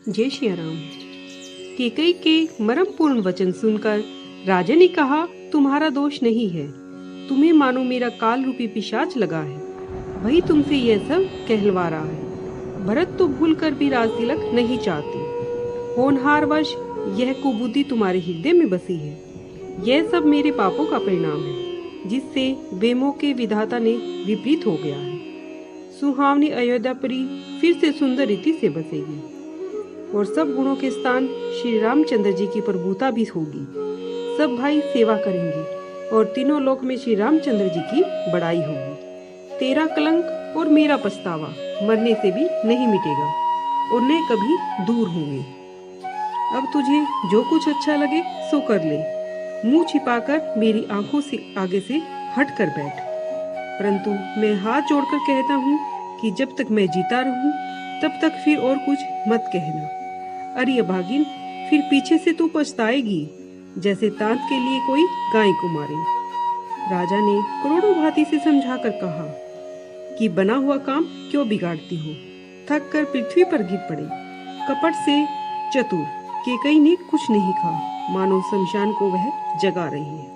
जय श्री राम। कैकेयी के मर्मपूर्ण वचन सुनकर राजा ने कहा, तुम्हारा दोष नहीं है, तुम्हें मानो मेरा काल रूपी पिशाच लगा है, वही तुमसे यह सब कहलवा रहा है। भरत तो भूल कर भी राज तिलक नहीं चाहते, होनहारवश यह कुबुद्धि तुम्हारे हृदय में बसी है। यह सब मेरे पापों का परिणाम है, जिससे वेमों के विधाता ने विपरीत हो गया है। सुहावनी अयोध्यापुरी फिर से सुंदर रीति से बसेगी और सब गुणों के स्थान श्री रामचंद्र जी की प्रभुता भी होगी। सब भाई सेवा करेंगे और तीनों लोक में श्री रामचंद्र जी की बड़ाई होगी। तेरा कलंक और मेरा पछतावा मरने से भी नहीं मिटेगा और न कभी दूर होंगे। अब तुझे जो कुछ अच्छा लगे सो कर ले, मुंह छिपाकर मेरी आंखों से आगे से हट कर बैठ। परंतु मैं हाथ जोड़कर कहता हूँ कि जब तक मैं जीता रहूं तब तक फिर और कुछ मत कहना। अरे अभागिन, फिर पीछे से तू पछताएगी, जैसे तांत के लिए कोई गाय को मारे। राजा ने करोड़ों भांति से समझाकर कहा कि बना हुआ काम क्यों बिगाड़ती हो। थक कर पृथ्वी पर गिर पड़े। कपट से चतुर कैकेयी ने कुछ नहीं कहा, मानो शमशान को वह जगा रही है।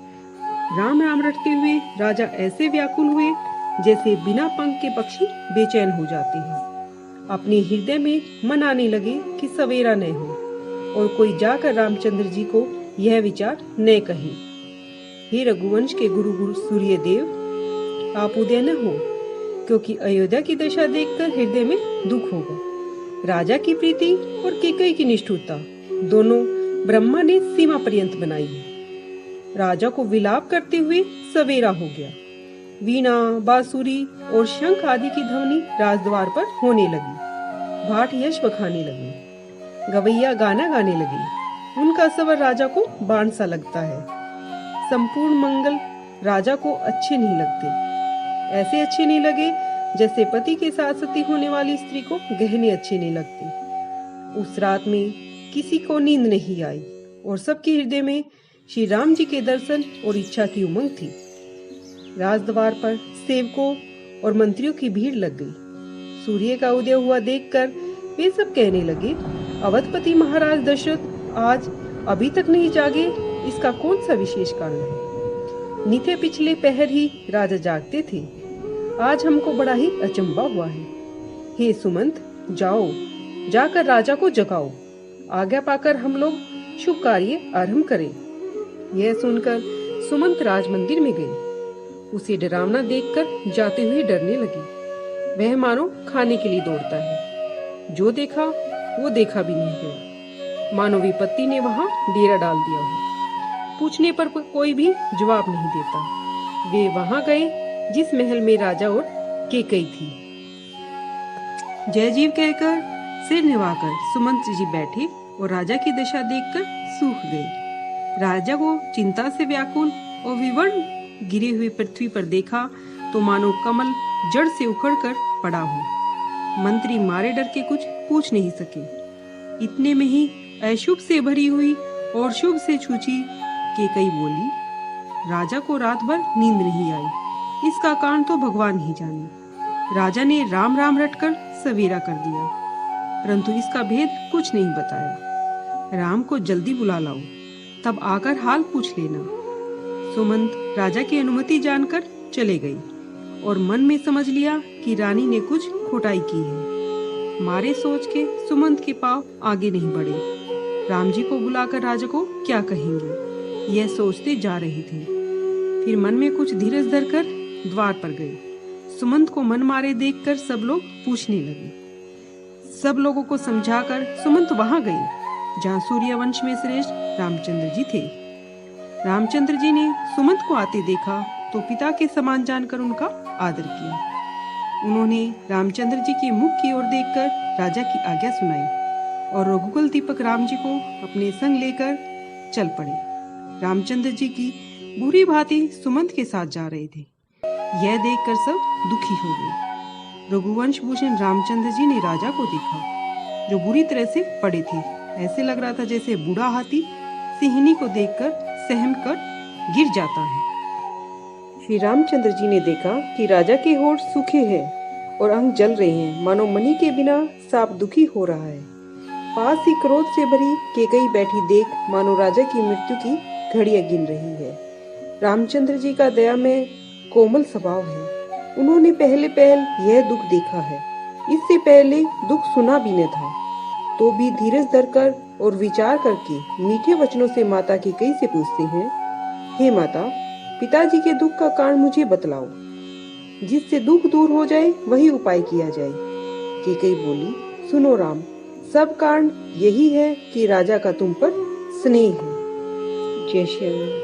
राम राम रटते हुए राजा ऐसे व्याकुल हुए जैसे बिना पंख के पक्षी बेचैन हो जाते हैं। अपने हृदय में मनाने लगे कि सवेरा न हो और कोई जाकर रामचंद्र जी को यह विचार न कहे, हे रघुवंश के गुरु सूर्यदेव, आप उदय न हो, क्योंकि अयोध्या की दशा देखकर हृदय में दुख होगा। राजा की प्रीति और कैकेयी की निष्ठुरता दोनों ब्रह्मा ने सीमा पर्यंत बनाई है। राजा को विलाप करते हुए सवेरा हो गया। वीणा, बांसुरी और शंख आदि की ध्वनि राजद्वार पर होने लगी। भाट यश बखाने लगे, गवैया गाना गाने लगे। उनका स्वर राजा को बाण सा लगता है। संपूर्ण मंगल राजा को अच्छे नहीं लगते, ऐसे अच्छे नहीं लगे जैसे पति के साथ सती होने वाली स्त्री को गहने अच्छे नहीं लगते। उस रात में किसी को नींद नहीं आई और सबके हृदय में श्री राम जी के दर्शन और इच्छा की उमंग थी। राजद्वार पर सेवकों और मंत्रियों की भीड़ लग गई। सूर्य का उदय हुआ देखकर वे सब कहने लगे, अवधपति महाराज दशरथ आज अभी तक नहीं जागे, इसका कौन सा विशेष कारण है। नित्य पिछले पहर ही राजा जागते थे, आज हमको बड़ा ही अचंभा हुआ है। हे सुमंत, जाओ, जाकर राजा को जगाओ, आज्ञा पाकर हम लोग शुभ कार्य आरंभ करें। यह सुनकर सुमंत राज मंदिर में गई। उसे डरावना देखकर जाते हुए डरने लगी। वह मानो खाने के लिए दौड़ता है। जो देखा वो देखा भी नहीं गया, मानो विपत्ति ने वहां डेरा डाल दिया हो। पूछने पर कोई भी जवाब नहीं देता। वे वहां गए जिस महल में राजा और कैकेयी थी। जय जीव कहकर सिर निभाकर सुमंत जी बैठे और राजा की दशा देखकर सूख गए। राजा को चिंता से व्याकुल और विवर्ण गिरे हुए पृथ्वी पर देखा तो मानो कमल जड़ से उखड़कर पड़ा हो। मंत्री मारे डर के कुछ पूछ नहीं सके। इतने में ही अशुभ से भरी हुई और शुभ से छूची कैकेयी बोली, राजा को रात भर नींद नहीं आई, इसका कारण तो भगवान ही जाने। राजा ने राम राम रटकर सवेरा कर दिया, परंतु इसका भेद कुछ नहीं बताया। राम को जल्दी बुला लाओ, तब आकर हाल पूछ लेना। सुमंत राजा की अनुमति जानकर चले गई और मन में समझ लिया कि रानी ने कुछ खोटाई की है। मारे सोच के सुमंत के पांव आगे नहीं बढ़े। राम जी को बुलाकर राजा को क्या कहेंगे, यह सोचते जा रहे थे। फिर मन में कुछ धीरज धरकर द्वार पर गए। सुमंत को मन मारे देखकर सब लोग पूछने लगे। सब लोगों को समझाकर सुमंत वहां गई जहाँ सूर्यवंश में श्रेष्ठ रामचंद्र जी थे। रामचंद्र जी ने सुमंत को आते देखा तो पिता के समान जानकर उनका आदर किया। उन्होंने रामचंद्र जी के मुख की ओर देखकर राजा की आज्ञा सुनाई और रघुकुल दीपक राम जी को अपने संग लेकर चल पड़े। रामचंद्र जी की बुरी भांति सुमंत के साथ जा रहे थे। यह देखकर सब दुखी हो गए। रघुवंश भूषण रामचंद्र जी ने राजा को देखा जो बुरी तरह से पड़े थे। ऐसे लग रहा था जैसे बूढ़ा हाथी सिंहनी को देखकर सहम कर गिर जाता है। श्री रामचंद्र जी ने देखा कि राजा के होठ सूखे हैं और अंग जल रहे हैं, मानो मणि के बिना सांप दुखी हो रहा है। पास ही क्रोध से भरी केकई बैठी देख मानो राजा की मृत्यु की घड़ियां गिन रही है। रामचंद्र जी का दया में कोमल स्वभाव है। उन्होंने पहले पहल यह दुख देखा है। इससे पहले दुख सुना भी न था, तो भी धीरज धरकर और विचार करके मीठे वचनों से माता केकई से पूछते हैं, हे माता, पिताजी के दुख का कारण मुझे बतलाओ, जिससे दुख दूर हो जाए वही उपाय किया जाए। केकई बोली, सुनो राम, सब कारण यही है कि राजा का तुम पर स्नेह है। जय श्री राम।